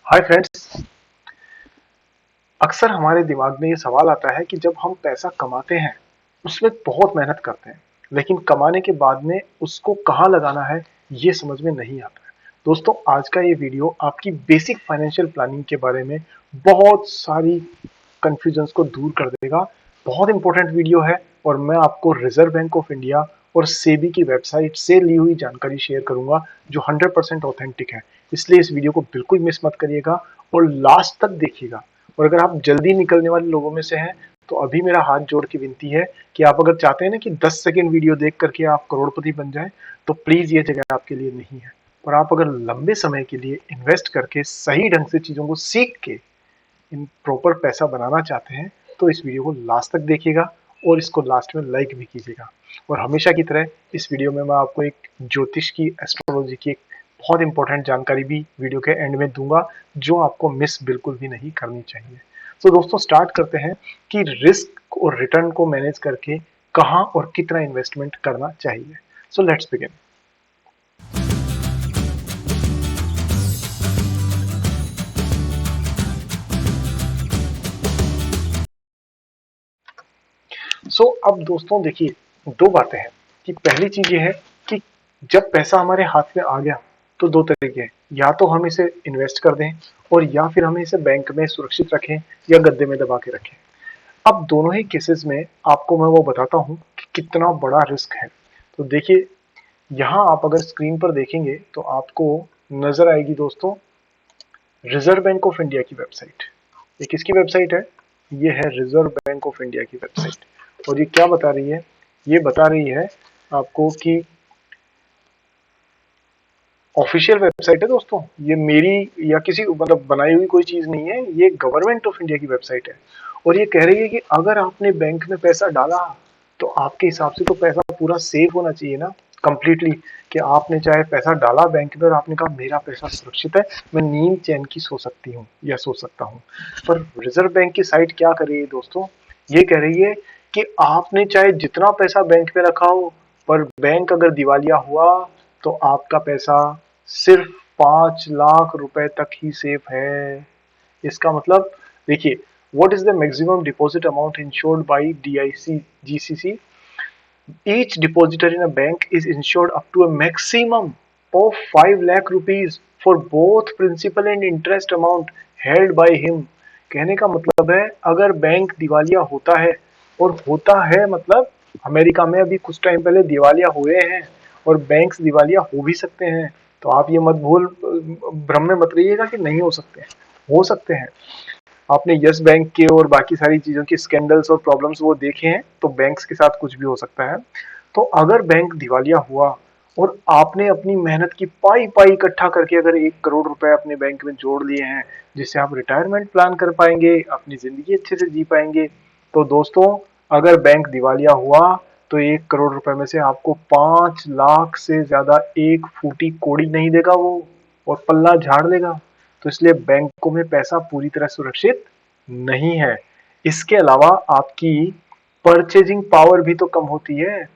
Hi friends. अक्सर हमारे दिमाग में ये सवाल आता है कि जब हम पैसा कमाते हैं उसमें बहुत मेहनत करते हैं, लेकिन कमाने के बाद में उसको कहाँ लगाना है ये समझ में नहीं आता है। दोस्तों, आज का ये वीडियो आपकी बेसिक फाइनेंशियल प्लानिंग के बारे में बहुत सारी कंफ्यूजन्स को दूर कर देगा। बहुत इंपॉर्टेंट वीडियो है और मैं आपको रिजर्व बैंक ऑफ इंडिया और सेबी की वेबसाइट से ली हुई जानकारी शेयर करूंगा जो 100% ऑथेंटिक है। इसलिए इस वीडियो को बिल्कुल मिस मत करिएगा और लास्ट तक देखिएगा। और अगर आप जल्दी निकलने वाले लोगों में से हैं तो अभी मेरा हाथ जोड़ के विनती है कि आप अगर चाहते हैं ना कि 10 सेकंड वीडियो देख करके आप करोड़पति बन जाएं, तो प्लीज ये जगह आपके लिए नहीं है। और आप अगर लंबे समय के लिए इन्वेस्ट करके सही ढंग से चीजों को सीख के इन प्रॉपर पैसा बनाना चाहते हैं तो इस वीडियो को लास्ट तक देखिएगा और इसको लास्ट में लाइक भी कीजिएगा। और हमेशा की तरह इस वीडियो में मैं आपको एक ज्योतिष की, एस्ट्रोलॉजी की एक बहुत इंपॉर्टेंट जानकारी भी वीडियो के एंड में दूंगा जो आपको मिस बिल्कुल भी नहीं करनी चाहिए। तो दोस्तों, स्टार्ट करते हैं कि रिस्क और रिटर्न को मैनेज करके कहाँ और कितना इन्वेस्टमेंट करना चाहिए। So let's begin. अब दोस्तों देखिए, दो बातें हैं कि पहली चीज ये है कि जब पैसा हमारे हाथ में आ गया तो दो तरीके हैं, या तो हम इसे इन्वेस्ट कर दें और या फिर हमें इसे बैंक में सुरक्षित रखें या गद्दे में दबा के रखें। अब दोनों ही केसेस में आपको मैं वो बताता हूं कि कितना बड़ा रिस्क है। तो देखिए, यहाँ आप अगर स्क्रीन पर देखेंगे तो आपको नजर आएगी दोस्तों रिजर्व बैंक ऑफ इंडिया की वेबसाइट। ये किसकी वेबसाइट है? ये है रिजर्व बैंक ऑफ इंडिया की वेबसाइट। और ये क्या बता रही है? ये बता रही है आपको कि ऑफिशियल वेबसाइट है दोस्तों। ये मेरी या किसी मतलब बनाई हुई कोई चीज नहीं है, ये गवर्नमेंट ऑफ इंडिया की वेबसाइट है। और ये कह रही है कि अगर आपने बैंक में पैसा डाला तो आपके हिसाब से तो पैसा पूरा सेफ होना चाहिए ना, कंप्लीटली। कि आपने चाहे पैसा डाला बैंक में और आपने कहा मेरा पैसा सुरक्षित है, मैं नींद चैन की सो सकती हूँ या सो सकता हूँ। पर रिजर्व बैंक की साइट क्या कर रही है दोस्तों? ये कह रही है कि आपने चाहे जितना पैसा बैंक में रखा हो, पर बैंक अगर दिवालिया हुआ तो आपका पैसा सिर्फ 5 लाख रुपए तक ही सेफ है। इसका मतलब देखिए, what is the maximum deposit amount insured by DIC GCC? Each depositor in a bank is insured up to a maximum of 5 lakh rupees for both principal and interest amount held by him। कहने का मतलब है, अगर bank दिवालिया होता है, और होता है मतलब अमेरिका में अभी कुछ टाइम पहले दिवालिया हुए हैं और बैंक्स दिवालिया हो भी सकते हैं। तो आप ये मत भूल भ्रम में मत रहिएगा कि नहीं हो सकते हैं, हो सकते हैं। आपने यस बैंक के और बाकी सारी चीजों के स्कैंडल्स और प्रॉब्लम्स वो देखे हैं, तो बैंक्स के साथ कुछ भी हो सकता है। तो अगर बैंक दिवालिया हुआ और आपने अपनी मेहनत की पाई पाई इकट्ठा करके अगर 1 करोड़ रुपए अपने बैंक में जोड़ लिए हैं जिससे आप रिटायरमेंट प्लान कर पाएंगे, अपनी जिंदगी अच्छे से जी पाएंगे, तो दोस्तों अगर बैंक दिवालिया हुआ तो 1 करोड़ रुपए में से आपको 5 लाख से ज्यादा एक फूटी कोड़ी नहीं देगा वो, और पल्ला झाड़ देगा। तो इसलिए बैंकों में पैसा पूरी तरह सुरक्षित नहीं है। इसके अलावा आपकी परचेजिंग पावर भी तो कम होती है,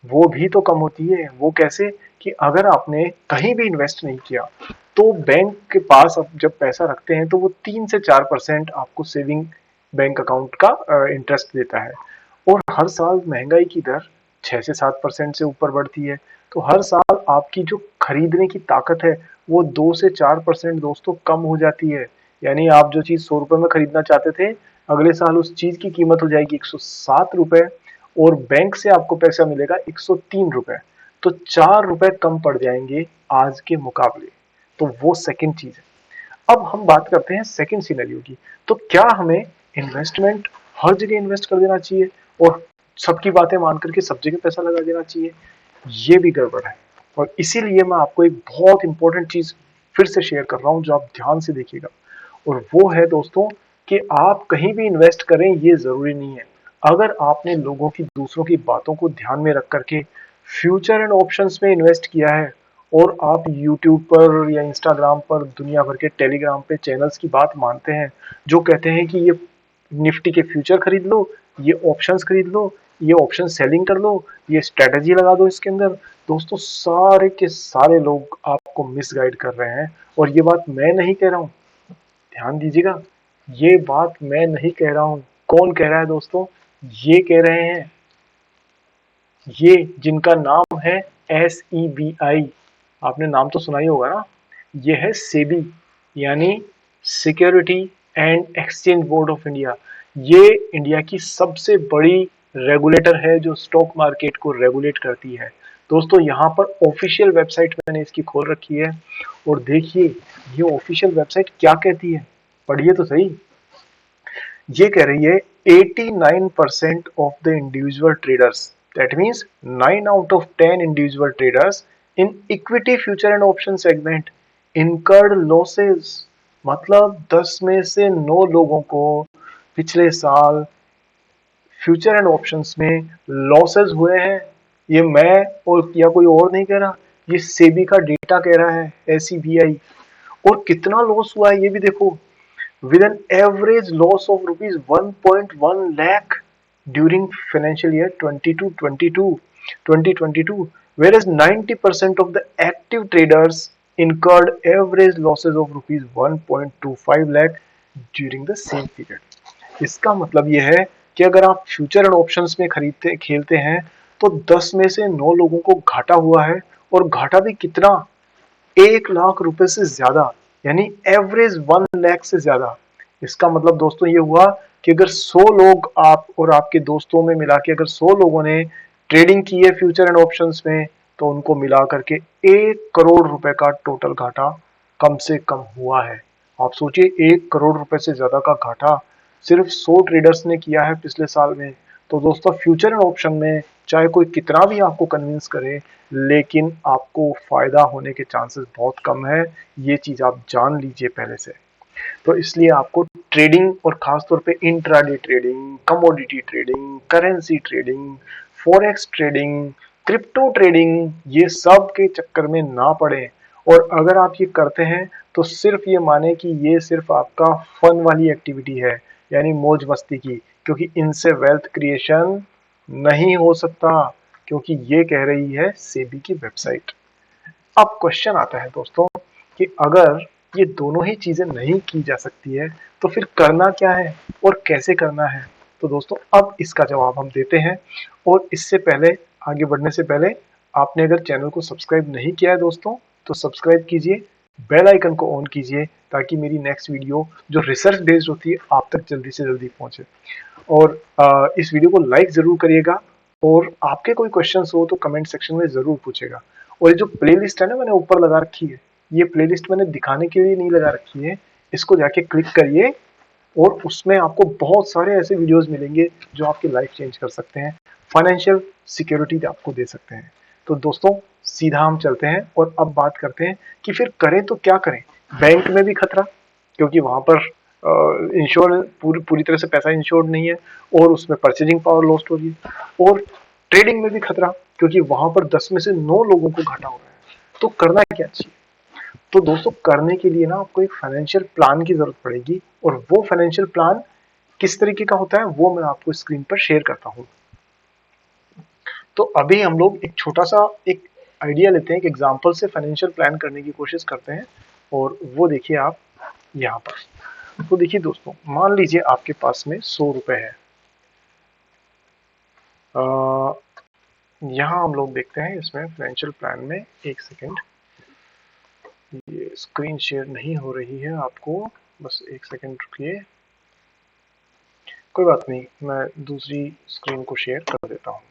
वो भी तो कम होती है। वो कैसे? कि अगर आपने कहीं भी इन्वेस्ट नहीं किया तो बैंक के पास अब जब पैसा रखते हैं तो वो 3 से 4% आपको सेविंग बैंक अकाउंट का इंटरेस्ट देता है। और हर साल महंगाई की दर 6 से 7% से ऊपर बढ़ती है। तो हर साल आपकी जो खरीदने की ताकत है वो 2 से 4% दोस्तों कम हो जाती है। यानी आप जो चीज 100 रुपए में खरीदना चाहते थे, अगले साल उस चीज की कीमत हो जाएगी 107 रुपए, और बैंक से आपको पैसा मिलेगा 103 रुपए। तो 4 रुपए कम पड़ जाएंगे आज के मुकाबले। तो वो सेकंड चीज है। अब हम बात करते हैं सेकंड सिनेरियो की। तो क्या हमें इन्वेस्टमेंट हर जगह इन्वेस्ट कर देना चाहिए और सबकी बातें मान करके सब जगह पैसा लगा देना चाहिए? ये भी गड़बड़ है। और इसीलिए मैं आपको एक बहुत इंपॉर्टेंट चीज फिर से शेयर कर रहा हूं जो आप ध्यान से देखिएगा। और वो है दोस्तों कि आप कहीं भी इन्वेस्ट करें ये जरूरी नहीं है। अगर आपने लोगों की, दूसरों की बातों को ध्यान में रख करके फ्यूचर एंड ऑप्शंस में इन्वेस्ट किया है, और आप यूट्यूब पर या इंस्टाग्राम पर दुनिया भर के टेलीग्राम पे चैनल्स की बात मानते हैं जो कहते हैं कि ये निफ्टी के फ्यूचर खरीद लो, ये ऑप्शंस खरीद लो, ये ऑप्शन सेलिंग कर लो, ये स्ट्रेटेजी लगा दो इसके अंदर, दोस्तों सारे के सारे लोग आपको मिसगाइड कर रहे हैं। और ये बात मैं नहीं कह रहा हूँ, ध्यान दीजिएगा, ये बात मैं नहीं कह रहा हूं। कौन कह रहा है दोस्तों? ये कह रहे हैं, ये जिनका नाम है SEBI, आपने नाम तो सुना ही होगा ना। ये है सेबी, यानी security and exchange board of India. ये इंडिया की सबसे बड़ी रेगुलेटर है जो स्टॉक मार्केट को रेगुलेट करती है। दोस्तों यहाँ पर ऑफिशियल वेबसाइट मैंने इसकी खोल रखी है और देखिए ये ऑफिशियल वेबसाइट क्या कहती है, पढ़िए तो सही। ये कह रही है 89% of the individual traders, that means 9 out of 10 individual traders in equity future and option segment incurred losses। मतलब 10 में से 9 लोगों को पिछले साल फ्यूचर एंड ऑप्शंस में लॉसेस हुए हैं। ये मैं और या कोई और नहीं कह रहा, ये सेबी का डेटा कह रहा है, SEBI। और कितना लॉस हुआ है ये भी देखो, with an average loss of rupees 1.1 lakh during financial year 2022, whereas 90% of the active traders incurred average losses of rupees 1.25 lakh during the same period। इसका मतलब यह है कि अगर आप फ्यूचर एंड ऑप्शंस में खरीदते खेलते हैं तो 10 में से 9 लोगों को घाटा हुआ है, और घाटा भी कितना, 1 लाख रुपए से ज्यादा, यानी एवरेज 1 लाख से ज्यादा। इसका मतलब दोस्तों ये हुआ कि अगर 100 लोग आप और आपके दोस्तों में मिला के अगर 100 लोगों ने ट्रेडिंग की है फ्यूचर एंड ऑप्शंस में, तो उनको मिला करके 1 करोड़ रुपए का टोटल घाटा कम से कम हुआ है। आप सोचिए 1 करोड़ रुपए से ज्यादा का घाटा सिर्फ 100 ट्रेडर्स ने किया है पिछले साल में। तो दोस्तों फ्यूचर एंड ऑप्शन में चाहे कोई कितना भी आपको कन्विंस करे, लेकिन आपको फायदा होने के चांसेस बहुत कम है। ये चीज आप जान लीजिए पहले से। तो इसलिए आपको ट्रेडिंग और खासतौर पे intraday trading, commodity trading, currency trading, forex trading, crypto trading, ये सब के चक्कर में ना पड़े। और अगर आप ये करते हैं तो सिर्फ ये माने कि ये सिर्फ आपका फन वाली एक्टिविटी है, यानी मौज मस्ती की, क्योंकि इनसे वेल्थ क्रिएशन नहीं हो सकता, क्योंकि ये कह रही है सेबी की वेबसाइट। अब क्वेश्चन आता है दोस्तों कि अगर ये दोनों ही चीजें नहीं की जा सकती है तो फिर करना क्या है और कैसे करना है। तो दोस्तों अब इसका जवाब हम देते हैं, और इससे पहले, आगे बढ़ने से पहले, आपने अगर चैनल को सब्सक्राइब नहीं किया है दोस्तों तो सब्सक्राइब कीजिए, बेल आइकन को ऑन कीजिए, ताकि मेरी नेक्स्ट वीडियो जो रिसर्च बेस्ड होती है आप तक जल्दी से जल्दी पहुंचे। और इस वीडियो को लाइक जरूर करिएगा, और आपके कोई क्वेश्चंस हो तो कमेंट सेक्शन में जरूर पूछेगा। और ये जो प्लेलिस्ट है ना मैंने ऊपर लगा रखी है, ये प्लेलिस्ट मैंने दिखाने के लिए नहीं लगा रखी है, इसको जाके क्लिक करिए और उसमें आपको बहुत सारे ऐसे वीडियोस मिलेंगे जो आपकी लाइफ चेंज कर सकते हैं, फाइनेंशियल सिक्योरिटी आपको दे सकते हैं। तो दोस्तों सीधा हम चलते हैं और अब बात करते हैं कि फिर करें तो क्या करें। बैंक में भी खतरा, क्योंकि वहां पर इंश्योर पूरी तरह से पैसा इंश्योर्ड नहीं है, और उसमें परचेजिंग पावर लॉस्ट हो रही है। और ट्रेडिंग में भी खतरा, क्योंकि वहां पर 10 में से 9 लोगों को घाटा हो रहा है। तो करना क्या चाहिए? तो दोस्तों करने के लिए ना आपको एक फाइनेंशियल प्लान की जरूरत पड़ेगी, और वो फाइनेंशियल प्लान किस तरीके का होता है वो मैं आपको स्क्रीन पर शेयर करता हूँ। तो अभी हम लोग एक छोटा सा एक आइडिया लेते हैं, एक एग्जांपल से फाइनेंशियल प्लान करने की कोशिश करते हैं, और वो देखिए आप यहाँ पर। तो देखिए दोस्तों, मान लीजिए आपके पास में 100 रुपए है। यहाँ हम लोग देखते हैं इसमें फाइनेंशियल प्लान में, एक सेकेंड, ये स्क्रीन शेयर नहीं हो रही है आपको, बस एक सेकेंड रुकिए। कोई बात नहीं, मैं दूसरी स्क्रीन को शेयर कर देता हूँ।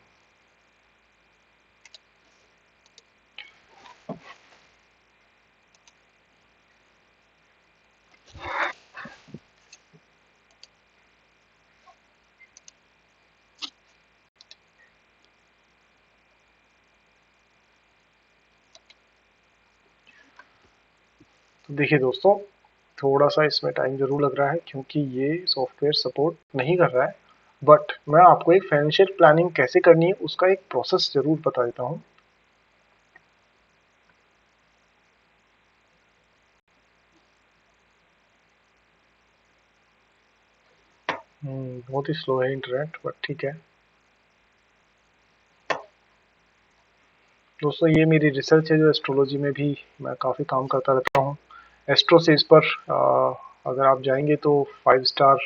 तो देखिए दोस्तों, थोड़ा सा इसमें टाइम जरूर लग रहा है क्योंकि ये सॉफ्टवेयर सपोर्ट नहीं कर रहा है, बट मैं आपको एक फाइनेंशियल प्लानिंग कैसे करनी है उसका एक प्रोसेस जरूर बता देता हूँ। बहुत ही स्लो है इंटरनेट, बट ठीक है दोस्तों। ये मेरी रिसर्च है जो एस्ट्रोलॉजी में भी मैं काफ़ी काम करता रहता हूँ। एस्ट्रो से इस पर अगर आप जाएंगे तो 5 स्टार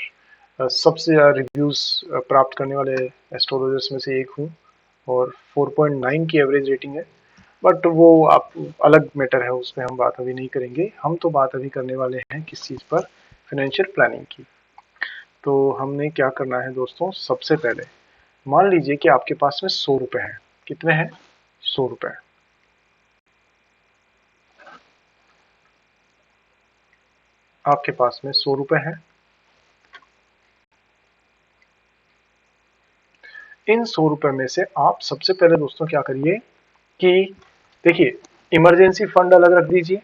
सबसे ज़्यादा रिव्यूज़ प्राप्त करने वाले एस्ट्रोलॉजर्स में से एक हूँ, और 4.9 की एवरेज रेटिंग है। बट वो आप अलग मैटर है, उस पर हम बात अभी नहीं करेंगे। हम तो बात अभी करने वाले हैं किस चीज़ पर, फाइनेंशियल प्लानिंग की। तो हमने क्या करना है दोस्तों, सबसे पहले मान लीजिए कि आपके पास में 100 रुपये हैं। कितने हैं? 100 रुपये। आपके पास में 100 रुपये हैं। इन 100 रुपये में से आप सबसे पहले दोस्तों क्या करिए कि देखिए, इमरजेंसी फंड अलग रख दीजिए,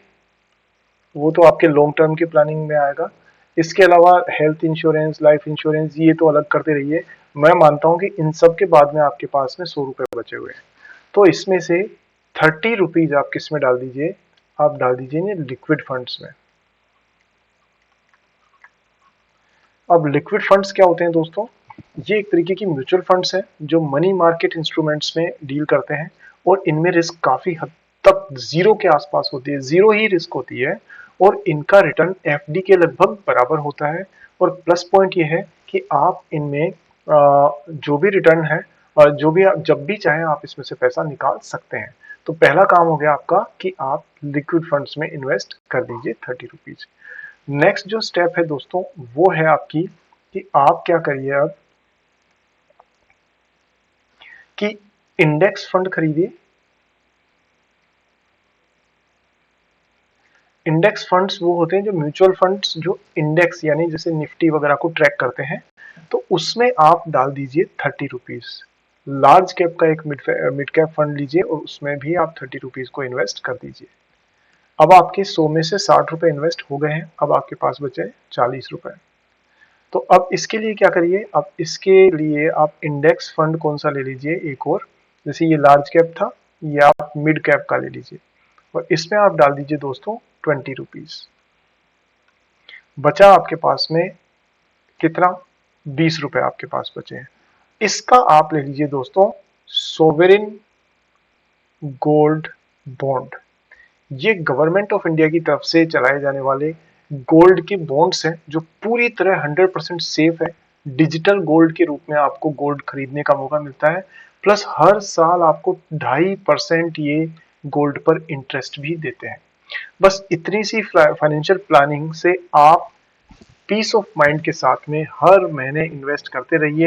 वो तो आपके लॉन्ग टर्म की प्लानिंग में आएगा। इसके अलावा हेल्थ इंश्योरेंस, लाइफ इंश्योरेंस, ये तो अलग करते रहिए। मैं मानता हूं कि इन सब के बाद में आपके पास में 100 रुपये बचे हुए हैं, तो इसमें से 30 रुपीज आप किस में डाल दीजिए, आप डाल दीजिए लिक्विड फंड्स में। अब लिक्विड फंड्स क्या होते हैं दोस्तों? ये एक तरीके की म्यूचुअल फंड्स हैं जो मनी मार्केट इंस्ट्रूमेंट्स में डील करते हैं, और इनमें रिस्क काफी हद तक जीरो के आसपास होती है, जीरो ही रिस्क होती है, और इनका रिटर्न एफडी के लगभग बराबर होता है। और प्लस पॉइंट ये है कि आप इनमें जो भी रिटर्न है, और जो भी आप जब भी चाहें आप इसमें से पैसा निकाल सकते हैं। तो पहला काम हो गया आपका कि आप लिक्विड फंड्स में इन्वेस्ट कर दीजिए 30 रुपीज। नेक्स्ट जो स्टेप है दोस्तों, वो है आपकी कि आप क्या करिए अब कि इंडेक्स फंड खरीदिए। इंडेक्स फंड्स वो होते हैं जो म्यूचुअल फंड्स जो इंडेक्स यानी जैसे निफ्टी वगैरह को ट्रैक करते हैं, तो उसमें आप डाल दीजिए 30 रुपीज। लार्ज कैप का एक मिड कैप फंड लीजिए और उसमें भी आप 30 रुपीज को इन्वेस्ट कर दीजिए। अब आपके 100 में से 60 रुपए इन्वेस्ट हो गए हैं, अब आपके पास बचे 40 रुपए। तो अब इसके लिए क्या करिए, अब इसके लिए आप इंडेक्स फंड कौन सा ले लीजिए एक और, जैसे ये लार्ज कैप था, ये आप मिड कैप का ले लीजिए, और इसमें आप डाल दीजिए दोस्तों 20 रुपीज। बचा आपके पास में कितना? 20 रुपए आपके पास बचे हैं। इसका आप ले लीजिए दोस्तों सोवेरिन गोल्ड बॉन्ड। ये गवर्नमेंट ऑफ इंडिया की तरफ से चलाए जाने वाले गोल्ड के बॉन्ड्स हैं जो पूरी तरह 100% सेफ है। डिजिटल गोल्ड के रूप में आपको गोल्ड खरीदने का मौका मिलता है, प्लस हर साल आपको 2.5% ये गोल्ड पर इंटरेस्ट भी देते हैं। बस इतनी सी फाइनेंशियल प्लानिंग से आप पीस ऑफ माइंड के साथ में हर महीने इन्वेस्ट करते रहिए,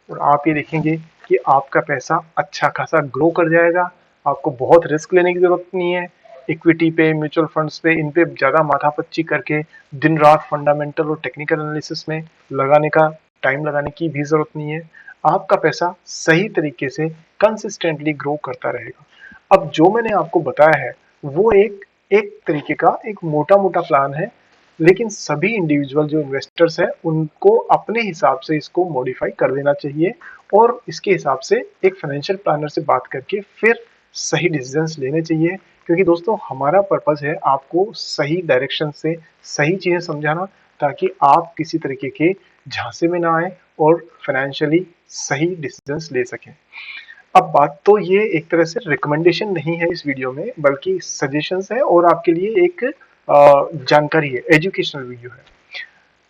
और आप ये देखेंगे कि आपका पैसा अच्छा खासा ग्रो कर जाएगा। आपको बहुत रिस्क लेने की जरूरत नहीं है। इक्विटी पे, म्यूचुअल फंड्स पे, इन पे ज्यादा माथापच्ची करके दिन रात फंडामेंटल और टेक्निकल एनालिसिस में लगाने का टाइम लगाने की भी जरूरत नहीं है। आपका पैसा सही तरीके से कंसिस्टेंटली ग्रो करता रहेगा। अब जो मैंने आपको बताया है वो एक एक तरीके का एक मोटा मोटा प्लान है, लेकिन सभी इंडिविजुअल जो इन्वेस्टर्स हैं उनको अपने हिसाब से इसको मॉडिफाई कर देना चाहिए, और इसके हिसाब से एक फाइनेंशियल प्लानर से बात करके फिर सही डिसीजंस लेने चाहिए। क्योंकि दोस्तों हमारा पर्पस है आपको सही डायरेक्शन से सही चीजें समझाना, ताकि आप किसी तरीके के झांसे में ना आए और फाइनेंशियली सही डिसीजंस ले सकें। अब बात तो ये एक तरह से रिकमेंडेशन नहीं है इस वीडियो में, बल्कि सजेशंस है और आपके लिए एक जानकारी है, एजुकेशनल वीडियो है।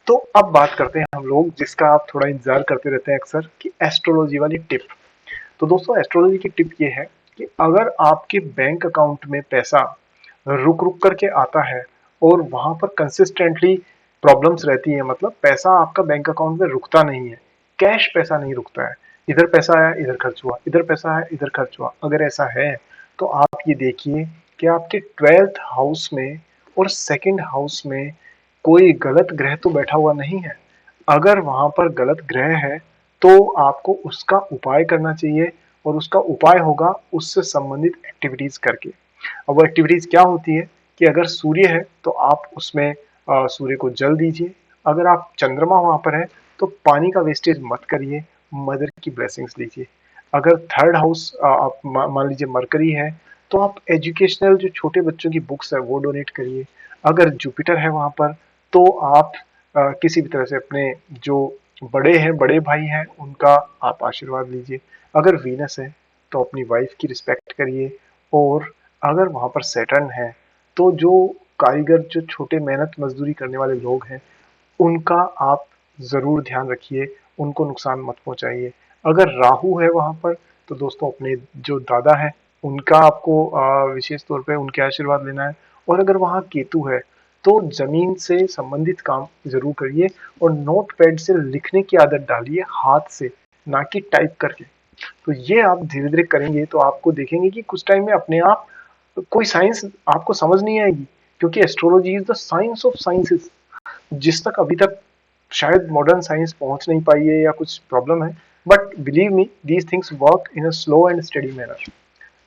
तो अब बात करते हैं हम लोग जिसका आप थोड़ा इंतजार करते रहते हैं अक्सर, कि एस्ट्रोलॉजी वाली टिप। तो दोस्तों एस्ट्रोलॉजी की टिप ये है कि अगर आपके बैंक अकाउंट में पैसा रुक रुक करके आता है और वहां पर कंसिस्टेंटली प्रॉब्लम्स रहती है, मतलब पैसा आपका बैंक अकाउंट में रुकता नहीं है, कैश पैसा नहीं रुकता है, इधर पैसा आया इधर खर्च हुआ, इधर पैसा आया इधर खर्च हुआ, अगर ऐसा है तो आप ये देखिए कि आपके 12th हाउस में और सेकंड हाउस में कोई गलत ग्रह तो बैठा हुआ नहीं है। अगर वहां पर गलत ग्रह है तो आपको उसका उपाय करना चाहिए, और उसका उपाय होगा उससे संबंधित एक्टिविटीज करके। अब वो एक्टिविटीज क्या होती है कि अगर सूर्य है तो आप उसमें सूर्य को जल दीजिए। अगर आप चंद्रमा वहां पर है तो पानी का वेस्टेज मत करिए, मदर की ब्लेसिंग्स लीजिए। अगर थर्ड हाउस आप मान लीजिए मरकरी है तो आप एजुकेशनल जो छोटे बच्चों की बुक्स है वो डोनेट करिए। अगर जुपिटर है वहां पर तो आप किसी भी तरह से अपने जो बड़े हैं, बड़े भाई हैं, उनका आप आशीर्वाद लीजिए। अगर वीनस है तो अपनी वाइफ की रिस्पेक्ट करिए, और अगर वहां पर सैटर्न है तो जो कारीगर, जो छोटे मेहनत मजदूरी करने वाले लोग हैं, उनका आप ज़रूर ध्यान रखिए, उनको नुकसान मत पहुँचाइए। अगर राहु है वहाँ पर, तो दोस्तों अपने जो दादा हैं, उनका आपको विशेष तौर पे उनके आशीर्वाद लेना है। और अगर वहाँ केतु है, तो ज़मीन से संबंधित काम ज़रूर करिए और नोटपैड से लिखने की आदत डालिए, हाथ से, ना कि टाइप करके। तो ये आप धीरे-धीरे करेंगे तो आपको देखेंगे कि कुछ टाइम में अपने आप कोई साइंस आपको समझ नहीं आएगी, क्योंकि astrology is the science of sciences. जिस तक अभी तक शायद मॉडर्न साइंस पहुंच नहीं पाई है या कुछ प्रॉब्लम है, but believe me, these things work in a slow and study manner.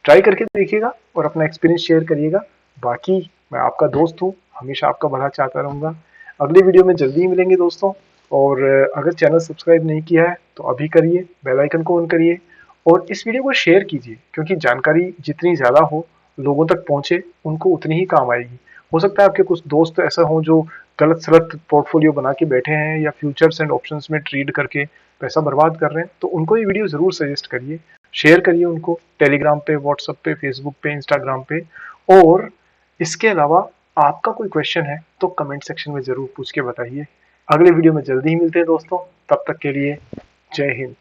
Try करके देखिएगा और अपना एक्सपीरियंस शेयर करिएगा। बाकी मैं आपका दोस्त हूँ, हमेशा आपका भला चाहता रहूँगा। अगली वीडियो में जल्दी ही मिलेंगे दोस्तों। और अगर चैनल सब्सक्राइब नहीं किया है तो अभी करिए, बेल आइकन को ऑन करिए और इस वीडियो को शेयर कीजिए, क्योंकि जानकारी जितनी ज़्यादा हो, लोगों तक पहुँचे, उनको उतनी ही काम आएगी। हो सकता है आपके कुछ दोस्त ऐसा हों जो गलत सलत पोर्टफोलियो बना के बैठे हैं या फ्यूचर्स एंड ऑप्शंस में ट्रेड करके पैसा बर्बाद कर रहे हैं, तो उनको ये वीडियो ज़रूर सजेस्ट करिए, शेयर करिए उनको टेलीग्राम पे, व्हाट्सएप पे, फेसबुक पे, इंस्टाग्राम पे। और इसके अलावा आपका कोई क्वेश्चन है तो कमेंट सेक्शन में ज़रूर पूछ के बताइए। अगले वीडियो में जल्दी ही मिलते हैं दोस्तों, तब तक के लिए जय हिंद।